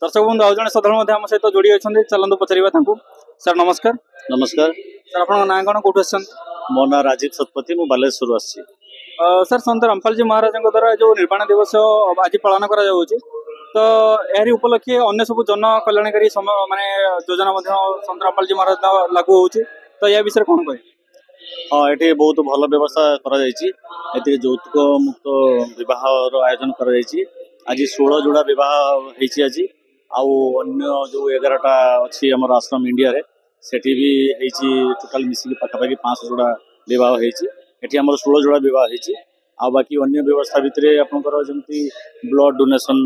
दर्शक बंधु आउ जड़े साधारण आम सहित जोड़ी अच्छा चलते पचारा सर नमस्कार। नमस्कार सर आप ना कौन कौट आस मो ना राजीव शतपथी मु बालेश्वर आसी। सर संत रामपाल जी महाराज द्वारा जो निर्माण दिवस आज पालन करा तो यार उपलक्षे अन्य सब जन कल्याणकारी माने योजना संत रामपाल जी महाराज लागू हो तो या विषय कौन कहे। हाँ ये बहुत भल व्यवस्था करा यौतुक मुक्त विवाह आयोजन करा आज 16 जोड़ा विवाह होती आज आउ अन्य जो 11टा अच्छी आम आश्रम इंडिया रे सेठी भी टोटाल मिसिक पाखापाखि 500 जोड़ा विवाह होती आम 16 जोड़ा विवाह होती आ बाकी अन्य व्यवस्था भितर आपंकर जमी ब्लड डोनेशन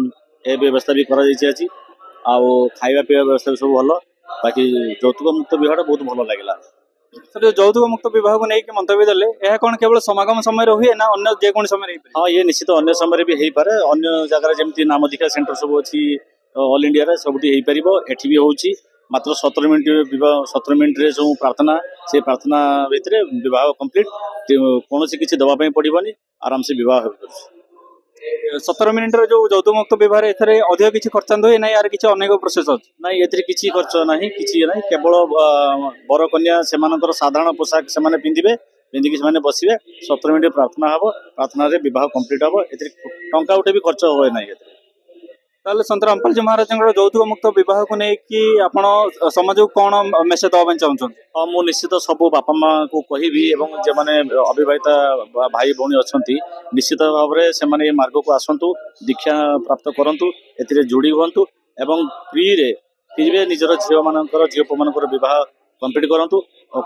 ए व्यवस्था भी करा आज आउ खाଇବା ପିଇବା व्यवस्था भी सब भल बाकी यौतुक मुक्त विवाह बहुत भल लगे। सर जो यौतुक मुक्त विवाह को लेकिन मंतव्य देले यह कौन केवल समागम समय हुए ना अन्य जेको समय। हाँ ये निश्चित अन्य समय भी हो पारे अन्य जगह जमी नामधिका सेंटर सब अच्छी ऑल इंडिया रे सबुठी हो पार एठी भी होची मात्र 17 मिनिट विवाह 17 मिनिट रे जो प्रार्थना से प्रार्थना भितर विवाह कंप्लीट कौन किसी दवाई पड़ोनी आराम से विवाह हो 17 मिनिट जो यौतुक मुक्त विवाह अधिक किसी खर्चांत हुए ना यार किसी अनेक प्रोसेस अच्छी ना ये किसी खर्च ना कि ना केवल बर कन्या से साधारण पोशाक से पिंधे पिंधिकी से बसवे 17 मिनिट प्रार्थना हम प्रार्थना विवाह कंप्लीट हम टंका उठे भी खर्च हुए ना। ताले संत रामपाल जी महाराज यौतुक मुक्त विवाह को लेकिन आप समाज को कौन मेसेज दवा चाहते। हाँ मु निश्चित सब बापा माँ को कहबी जो मैंने अविवाहिता भाई भौणी अच्छा निश्चित भाव में से मार्ग को आसतु दीक्षा प्राप्त करूँ ए जोड़ी हूँ एवं फ्री रे फिर निजर झील मानकर झीप मान बह कंप्लीट करूँ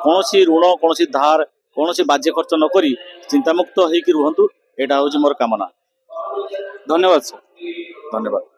कौन ऋण कौन धार कौन बाज्य खर्च नक चिंतामुक्त होकर रुहतु यहाँ हूँ मोर कामना। धन्यवाद सर। धन्यवाद।